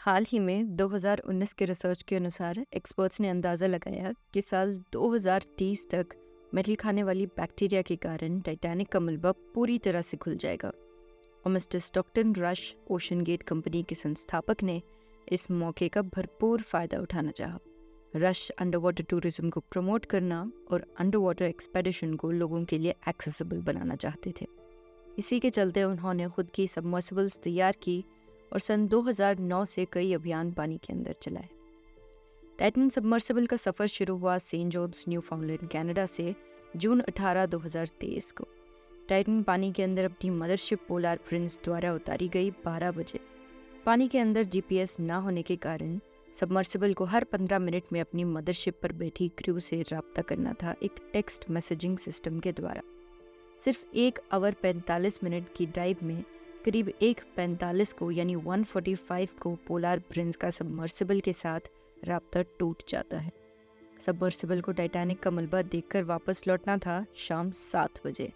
हाल ही में 2019 के रिसर्च के अनुसार एक्सपर्ट्स ने अंदाज़ा लगाया कि साल 2030 तक मेटल खाने वाली बैक्टीरिया के कारण टाइटैनिक का मलबा पूरी तरह से खुल जाएगा। और Mister Stockton Rush OceanGate company के संस्थापक ने इस मौके का भरपूर फ़ायदा उठाना चाहा। रश अंडर वाटर टूरिज्म को प्रमोट करना और अंडर वाटर एक्सपेडिशन को लोगों के लिए एक्सेसिबल बनाना चाहते थे। इसी के चलते उन्होंने खुद की सबमर्सिबल्स तैयार की और सन 2009 से कई अभियान पानी के अंदर चलाए। टाइटन सबमर्सिबल का सफ़र शुरू हुआ सेंट जॉन्स न्यूफाउंडलैंड कनाडा से जून 18, 2023 को। टाइटन पानी के अंदर अपनी मदरशिप पोलार प्रिंस द्वारा उतारी गई 12 बजे। पानी के अंदर जीपीएस ना होने के कारण सबमर्सिबल को हर 15 मिनट में अपनी मदरशिप पर बैठी क्रू से रब्ता करना था एक टेक्स्ट मैसेजिंग सिस्टम के द्वारा। सिर्फ 1 आवर 45 मिनट की ड्राइव में करीब 1:45 को यानी 1:45 को पोलार प्रिंस का सबमर्सिबल के साथ राब्ता टूट जाता है। सबमर्सिबल को टाइटैनिक का मलबा देखकर वापस लौटना था शाम 7 बजे,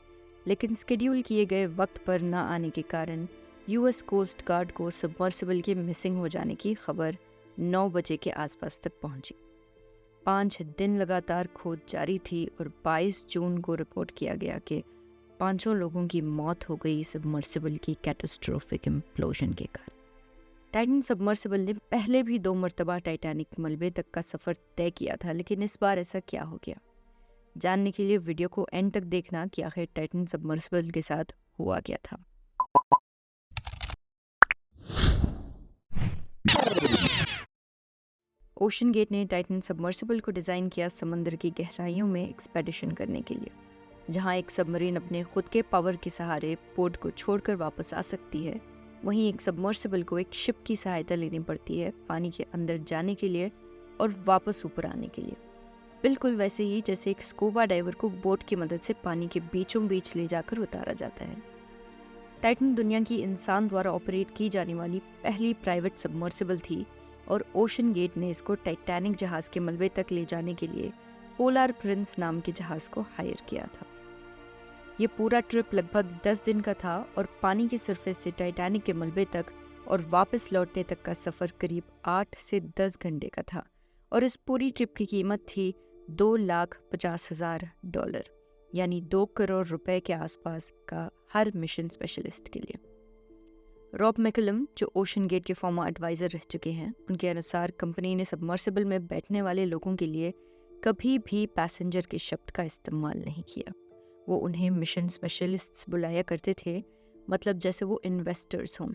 लेकिन स्केड्यूल किए गए वक्त पर न आने के कारण यूएस कोस्ट गार्ड को सबमर्सिबल के मिसिंग हो जाने की खबर 9 बजे के आसपास तक पहुंची। 5 दिन लगातार खोज जारी थी और 22 जून को रिपोर्ट किया गया कि 5 लोगों की मौत हो गई सबमर्सिबल की कैटास्ट्रोफिक इम्प्लोजन के कारण। टाइटन सबमर्सिबल ने पहले भी 2 मरतबा टाइटैनिक मलबे तक का सफ़र तय किया था, लेकिन इस बार ऐसा क्या हो गया? जानने के लिए वीडियो को एंड तक देखना कि आखिर टाइटन सबमर्सिबल के साथ हुआ क्या था। ओशन गेट ने टाइटन सबमर्सिबल को डिज़ाइन किया समंदर की गहराइयों में एक्सपेडिशन करने के लिए, जहां एक सबमरीन अपने खुद के पावर के सहारे पोर्ट को छोड़कर वापस आ सकती है, वहीं एक सबमर्सिबल को एक शिप की सहायता लेनी पड़ती है पानी के अंदर जाने के लिए और वापस ऊपर आने के लिए। बिल्कुल वैसे ही जैसे एक स्कूबा डाइवर को बोट की मदद से पानी के बीचों बीच ले जाकर उतारा जाता है। टाइटन दुनिया की इंसान द्वारा ऑपरेट की जाने वाली पहली प्राइवेट सबमर्सिबल थी और ओशन गेट ने इसको टाइटैनिक जहाज़ के मलबे तक ले जाने के लिए पोलार प्रिंस नाम के जहाज़ को हायर किया था। ये पूरा ट्रिप लगभग 10 दिन का था और पानी की सरफेस से टाइटैनिक के मलबे तक और वापस लौटने तक का सफ़र करीब 8 से 10 घंटे का था और इस पूरी ट्रिप की कीमत थी $2,50,000 यानी 2 करोड़ रुपए के आसपास का हर मिशन स्पेशलिस्ट के लिए। रॉब मैकलम, जो ओशन गेट के फॉर्मर एडवाइज़र रह चुके हैं, उनके अनुसार कंपनी ने सबमर्सिबल में बैठने वाले लोगों के लिए कभी भी पैसेंजर के शब्द का इस्तेमाल नहीं किया। वो उन्हें मिशन स्पेशलिस्ट्स बुलाया करते थे, मतलब जैसे वो इन्वेस्टर्स हों,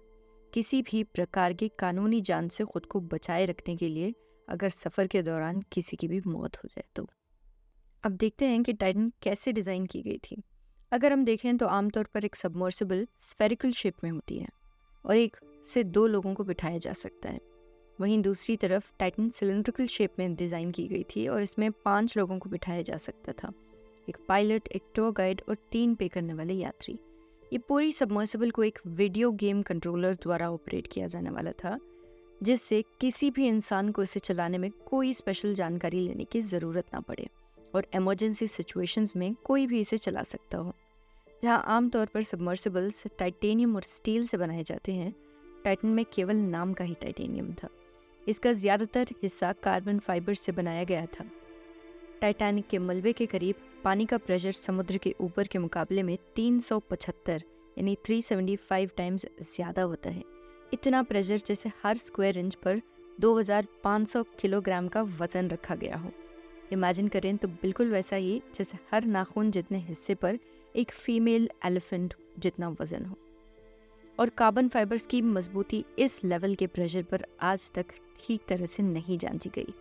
किसी भी प्रकार की कानूनी जान से खुद को बचाए रखने के लिए अगर सफ़र के दौरान किसी की भी मौत हो जाए तो। अब देखते हैं कि टाइटन कैसे डिज़ाइन की गई थी। अगर हम देखें तो आमतौर पर एक सबमर्सिबल स्फेरिकल शेप में होती है और 1 से 2 लोगों को बिठाया जा सकता है। वहीं दूसरी तरफ टाइटन सिलेंड्रिकल शेप में डिज़ाइन की गई थी और इसमें 5 लोगों को बिठाया जा सकता था, एक पायलट, एक टूर गाइड और 3 पे करने वाले यात्री। ये पूरी सबमर्सिबल को एक वीडियो गेम कंट्रोलर द्वारा ऑपरेट किया जाने वाला था, जिससे किसी भी इंसान को इसे चलाने में कोई स्पेशल जानकारी लेने की ज़रूरत ना पड़े और इमरजेंसी सिचुएशंस में कोई भी इसे चला सकता हो। जहां आमतौर पर सबमर्सिबल्स टाइटेनियम और स्टील से बनाए जाते हैं, टाइटन में केवल नाम का ही टाइटेनियम था। इसका ज़्यादातर हिस्सा कार्बन फाइबर से बनाया गया था। टाइटैनिक के मलबे के करीब पानी का प्रेशर समुद्र के ऊपर के मुकाबले में 375 यानी 375 टाइम्स ज़्यादा होता है। इतना प्रेशर जैसे हर स्क्वायर इंच पर 2500 किलोग्राम का वज़न रखा गया हो। इमेजिन करें तो बिल्कुल वैसा ही जैसे हर नाखून जितने हिस्से पर एक फीमेल एलिफेंट जितना वज़न हो। और कार्बन फाइबर्स की मजबूती इस लेवल के प्रेशर पर आज तक ठीक तरह से नहीं जांची गई।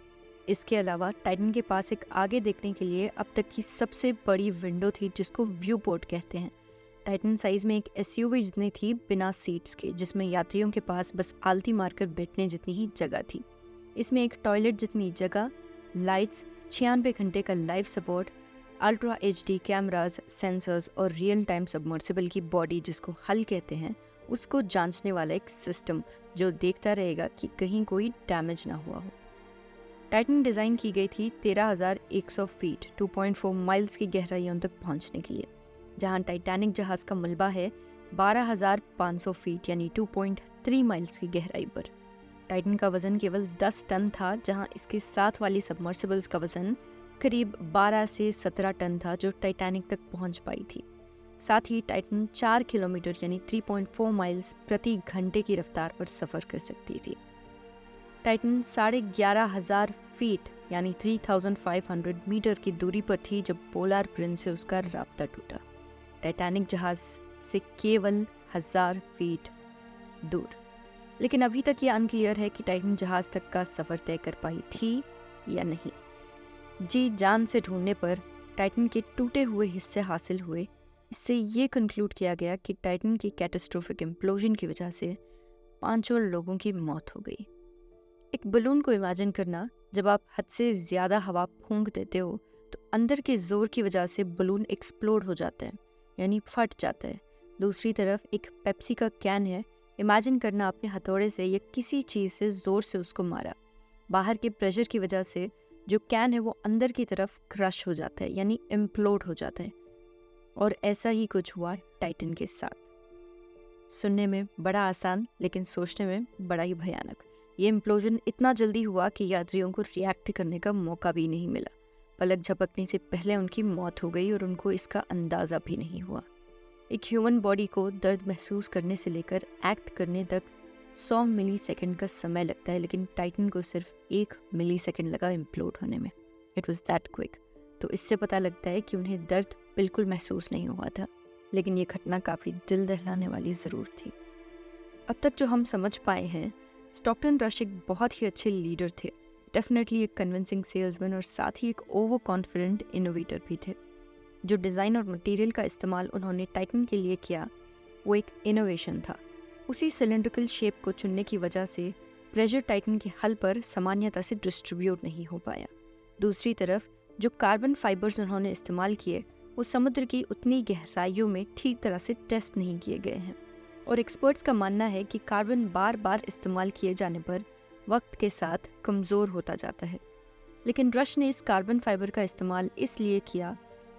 इसके अलावा टाइटन के पास एक आगे देखने के लिए अब तक की सबसे बड़ी विंडो थी, जिसको व्यू पोर्ट कहते हैं। टाइटन साइज़ में एक एसयूवी जितनी थी बिना सीट्स के, जिसमें यात्रियों के पास बस आलती मारकर बैठने जितनी ही जगह थी। इसमें एक टॉयलेट जितनी जगह, लाइट्स, 96 घंटे का live support, ultra HD cameras, sensors और रियल टाइम सबमर्सिबल की बॉडी, जिसको हल कहते हैं, उसको जांचने वाला एक सिस्टम जो देखता रहेगा कि कहीं कोई डैमेज ना हुआ हो। टाइटन डिज़ाइन की गई थी 13,100 फीट 2.4 माइल्स की गहराइयों तक पहुंचने के लिए, जहां टाइटैनिक जहाज़ का मलबा है 12,500 फीट यानी 2.3 माइल्स की गहराई पर। टाइटन का वजन केवल 10 टन था, जहां इसके साथ वाली सबमर्सिबल्स का वजन करीब 12 से 17 टन था, जो टाइटैनिक तक पहुंच पाई थी। साथ ही टाइटन 4 किलोमीटर यानी 3.4 माइल्स प्रति घंटे की रफ्तार पर सफ़र कर सकती थी। टाइटन 11,500 फीट यानी 3,500 मीटर की दूरी पर थी जब पोलार प्रिंस से उसका राब्ता टूटा, टाइटैनिक जहाज से केवल 1000 फीट दूर। लेकिन अभी तक ये अनक्लियर है कि टाइटन जहाज तक का सफ़र तय कर पाई थी या नहीं। जी जान से ढूंढने पर टाइटन के टूटे हुए हिस्से हासिल हुए। इससे ये कंक्लूड किया गया कि टाइटन की कैटास्ट्रोफिक इम्प्लोजन की वजह से 5 लोगों की मौत हो गई। एक बलून को इमेजिन करना, जब आप हद से ज़्यादा हवा फूंक देते हो तो अंदर के ज़ोर की वजह से बलून एक्सप्लोड हो जाता है, यानी फट जाता है। दूसरी तरफ एक पेप्सी का कैन है। इमेजिन करना आपने हथौड़े से या किसी चीज़ से ज़ोर से उसको मारा। बाहर के प्रेशर की वजह से जो कैन है वो अंदर की तरफ क्रश हो जाता है, यानी इम्प्लोड हो जाता है। और ऐसा ही कुछ हुआ टाइटन के साथ। सुनने में बड़ा आसान, लेकिन सोचने में बड़ा ही भयानक। ये इम्प्लोजन इतना जल्दी हुआ कि यात्रियों को रिएक्ट करने का मौका भी नहीं मिला। पलक झपकने से पहले उनकी मौत हो गई और उनको इसका अंदाज़ा भी नहीं हुआ। एक ह्यूमन बॉडी को दर्द महसूस करने से लेकर एक्ट करने तक 100 मिली सेकेंड का समय लगता है, लेकिन टाइटन को सिर्फ 1 मिली सेकेंड लगा इम्प्लोड होने में। It was that quick. तो इससे पता लगता है कि उन्हें दर्द बिल्कुल महसूस नहीं हुआ था, लेकिन ये घटना काफ़ी दिल दहलाने वाली ज़रूर थी। अब तक जो हम समझ पाए हैं, स्टॉकटन रश एक बहुत ही अच्छे लीडर थे, डेफिनेटली एक कन्विंसिंग सेल्समैन और साथ ही एक ओवर कॉन्फिडेंट इनोवेटर भी थे। जो डिज़ाइन और मटेरियल का इस्तेमाल उन्होंने टाइटन के लिए किया वो एक इनोवेशन था। उसी सिलेंड्रिकल शेप को चुनने की वजह से प्रेशर टाइटन के हल पर सामान्यता से डिस्ट्रीब्यूट नहीं हो पाया। दूसरी तरफ जो कार्बन फाइबर्स उन्होंने इस्तेमाल किए वो समुद्र की उतनी गहराइयों में ठीक तरह से टेस्ट नहीं किए गए हैं, और एक्सपर्ट्स का मानना है कि कार्बन बार बार इस्तेमाल किए जाने पर वक्त के साथ कमज़ोर होता जाता है। लेकिन रश ने इस कार्बन फाइबर का इस्तेमाल इसलिए किया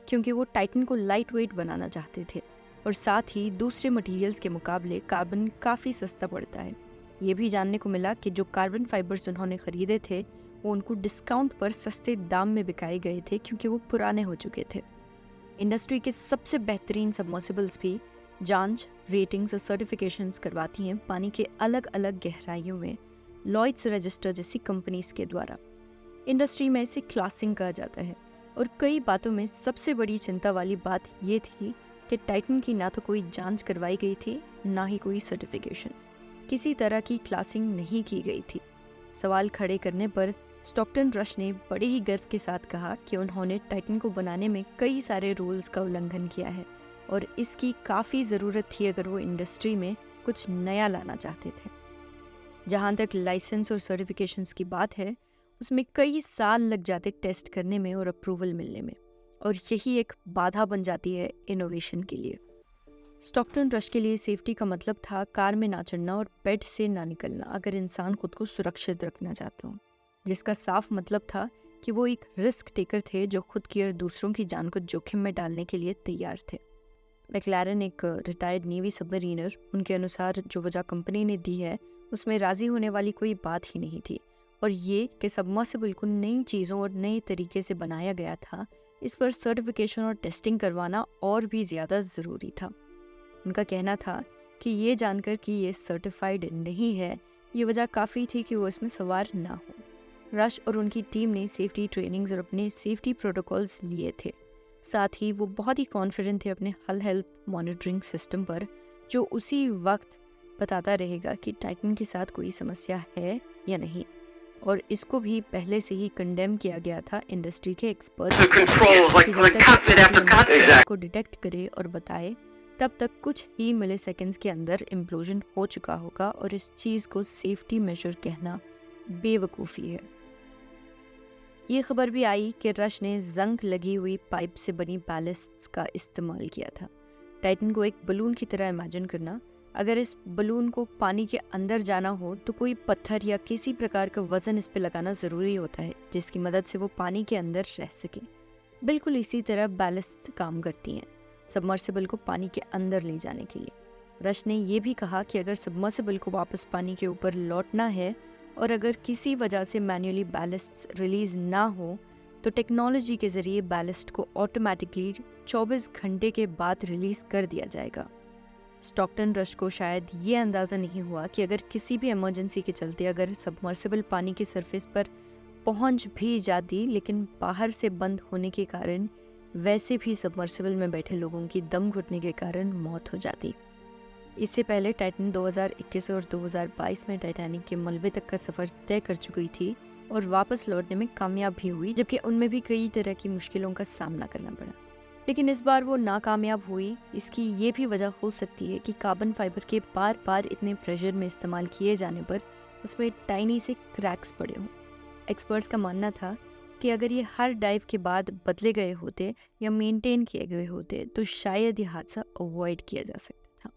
क्योंकि वो टाइटन को लाइट वेट बनाना चाहते थे, और साथ ही दूसरे मटेरियल्स के मुकाबले कार्बन काफ़ी सस्ता पड़ता है। ये भी जानने को मिला कि जो कार्बन फाइबर्स उन्होंने ख़रीदे थे वो उनको डिस्काउंट पर सस्ते दाम में बिकाए गए थे क्योंकि वो पुराने हो चुके थे। इंडस्ट्री के सबसे बेहतरीन सबमर्सिबल्स भी जांच, रेटिंग्स और सर्टिफिकेशंस करवाती हैं पानी के अलग अलग गहराइयों में लॉयड्स रजिस्टर जैसी कंपनीज के द्वारा। इंडस्ट्री में इसे क्लासिंग कहा जाता है, और कई बातों में सबसे बड़ी चिंता वाली बात ये थी कि टाइटन की ना तो कोई जांच करवाई गई थी, ना ही कोई सर्टिफिकेशन। किसी तरह की क्लासिंग नहीं की गई थी। सवाल खड़े करने पर स्टॉकटन रश ने बड़े ही गर्व के साथ कहा कि उन्होंने टाइटन को बनाने में कई सारे रूल्स का उल्लंघन किया है, और इसकी काफ़ी ज़रूरत थी अगर वो इंडस्ट्री में कुछ नया लाना चाहते थे। जहाँ तक लाइसेंस और सर्टिफिकेशंस की बात है, उसमें कई साल लग जाते टेस्ट करने में और अप्रूवल मिलने में, और यही एक बाधा बन जाती है इनोवेशन के लिए। स्टॉकटन रश के लिए सेफ्टी का मतलब था कार में ना चढ़ना और बेड से ना निकलना अगर इंसान खुद को सुरक्षित रखना चाहता हो, जिसका साफ मतलब था कि वो एक रिस्क टेकर थे जो खुद की और दूसरों की जान को जोखिम में डालने के लिए तैयार थे। मैक्लारन एक रिटायर्ड नेवी सबमरीनर, उनके अनुसार जो वजह कंपनी ने दी है उसमें राज़ी होने वाली कोई बात ही नहीं थी, और ये कि सबमर्सिबल को नई चीज़ों और नए तरीके से बनाया गया था, इस पर सर्टिफिकेशन और टेस्टिंग करवाना और भी ज़्यादा ज़रूरी था। उनका कहना था कि ये जानकर कि ये सर्टिफाइड नहीं है, ये वजह काफ़ी थी कि वो इसमें सवार ना हो। रश और उनकी टीम ने सेफ्टी ट्रेनिंग्स और अपने सेफ्टी प्रोटोकॉल्स लिए थे। साथ ही वो बहुत ही कॉन्फिडेंट थे अपने हल हेल्थ मॉनिटरिंग सिस्टम पर, जो उसी वक्त बताता रहेगा कि टाइटन के साथ कोई समस्या है या नहीं, और इसको भी पहले से ही कंडेम किया गया था इंडस्ट्री के एक्सपर्ट्स को डिटेक्ट करे और बताए, तब तक कुछ ही मिली सेकेंड्स के अंदर इम्प्लोजन हो चुका होगा, और इस चीज़ को सेफ्टी मेजर कहना बेवकूफ़ी है। ये खबर भी आई कि रश ने जंग लगी हुई पाइप से बनी बैलिस्ट्स का इस्तेमाल किया था। टाइटन को एक बलून की तरह इमेजिन करना, अगर इस बलून को पानी के अंदर जाना हो तो कोई पत्थर या किसी प्रकार का वजन इस पे लगाना ज़रूरी होता है जिसकी मदद से वो पानी के अंदर रह सके। बिल्कुल इसी तरह बैलिस्ट काम करती हैं सबमर्सिबल को पानी के अंदर ले जाने के लिए। रश ने ये भी कहा कि अगर सबमर्सिबल को वापस पानी के ऊपर लौटना है और अगर किसी वजह से मैन्युअली बैलिस्ट रिलीज़ ना हो तो टेक्नोलॉजी के ज़रिए बैलिस्ट को ऑटोमेटिकली 24 घंटे के बाद रिलीज़ कर दिया जाएगा। स्टॉकटन रश को शायद ये अंदाज़ा नहीं हुआ कि अगर किसी भी इमरजेंसी के चलते अगर सबमर्सिबल पानी की सरफेस पर पहुंच भी जाती, लेकिन बाहर से बंद होने के कारण वैसे भी सबमर्सिबल में बैठे लोगों की दम घुटने के कारण मौत हो जाती। इससे पहले टाइटन 2021 और 2022 में टाइटैनिक के मलबे तक का सफ़र तय कर चुकी थी और वापस लौटने में कामयाब भी हुई, जबकि उनमें भी कई तरह की मुश्किलों का सामना करना पड़ा। लेकिन इस बार वो नाकामयाब हुई। इसकी ये भी वजह हो सकती है कि कार्बन फाइबर के बार बार इतने प्रेशर में इस्तेमाल किए जाने पर उसमें टाइनी से क्रैक्स पड़े हों। एक्सपर्ट्स का मानना था कि अगर ये हर डाइव के बाद बदले गए होते या मेंटेन किए गए होते तो शायद ये हादसा अवॉइड किया जा सकता था।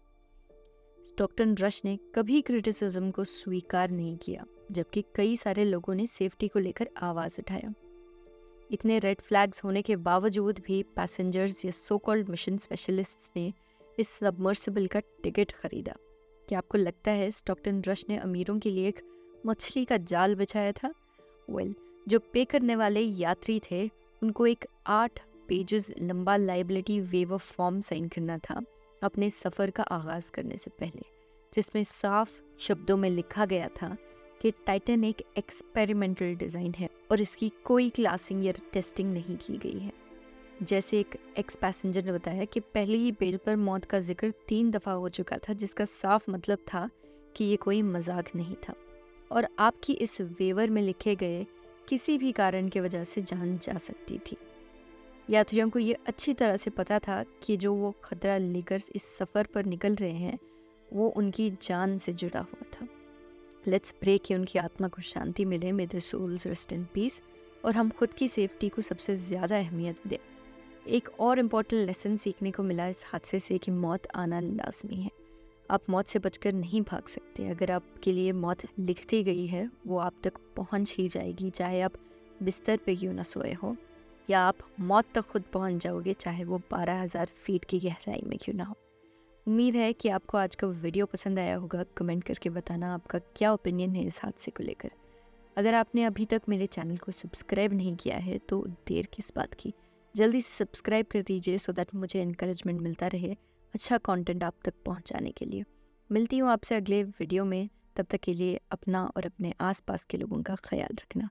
स्टॉकटन रश ने कभी क्रिटिसिज्म को स्वीकार नहीं किया, जबकि कई सारे लोगों ने सेफ्टी को लेकर आवाज़ उठाया। इतने रेड फ्लैग्स होने के बावजूद भी पैसेंजर्स या सो कॉल्ड मिशन स्पेशलिस्ट्स ने इस सबमर्सिबल का टिकट खरीदा। क्या आपको लगता है स्टॉकटन रश ने अमीरों के लिए एक मछली का जाल बिछाया था? जो पे करने वाले यात्री थे उनको एक 8 पेजेस लंबा लाइबिलिटी वेवर फॉर्म साइन करना था अपने सफ़र का आगाज़ करने से पहले, जिसमें साफ शब्दों में लिखा गया था कि टाइटन एक एक्सपेरिमेंटल डिज़ाइन है और इसकी कोई क्लासिंग या टेस्टिंग नहीं की गई है। जैसे एक एक्स पैसेंजर ने बताया कि पहले ही पेज पर मौत का जिक्र 3 दफ़ा हो चुका था, जिसका साफ मतलब था कि ये कोई मजाक नहीं था और आपकी इस वेवर में लिखे गए किसी भी कारण की वजह से जान जा सकती थी। यात्रियों को ये अच्छी तरह से पता था कि जो वो खतरा लेकर इस सफ़र पर निकल रहे हैं वो उनकी जान से जुड़ा हुआ था। लेट्स प्रे कि उनकी आत्मा को शांति मिले, may their souls rest in peace, और हम खुद की सेफ्टी को सबसे ज़्यादा अहमियत दें। एक और इम्पॉर्टेंट लेसन सीखने को मिला इस हादसे से कि मौत आना लाजमी है। आप मौत से बचकर नहीं भाग सकते। अगर आपके लिए मौत लिख दी गई है वो आप तक पहुंच ही जाएगी, चाहे आप बिस्तर पे क्यों ना सोए हो, या आप मौत तक खुद पहुंच जाओगे, चाहे वो 12,000 फीट की गहराई में क्यों ना हो। उम्मीद है कि आपको आज का वीडियो पसंद आया होगा। कमेंट करके बताना आपका क्या ओपिनियन है इस हादसे को लेकर। अगर आपने अभी तक मेरे चैनल को सब्सक्राइब नहीं किया है तो देर किस बात की, जल्दी से सब्सक्राइब कर दीजिए सो दैट मुझे इनकरेजमेंट मिलता रहे अच्छा कंटेंट आप तक पहुंचाने के लिए। मिलती हूँ आपसे अगले वीडियो में, तब तक के लिए अपना और अपने आसपास के लोगों का ख्याल रखना।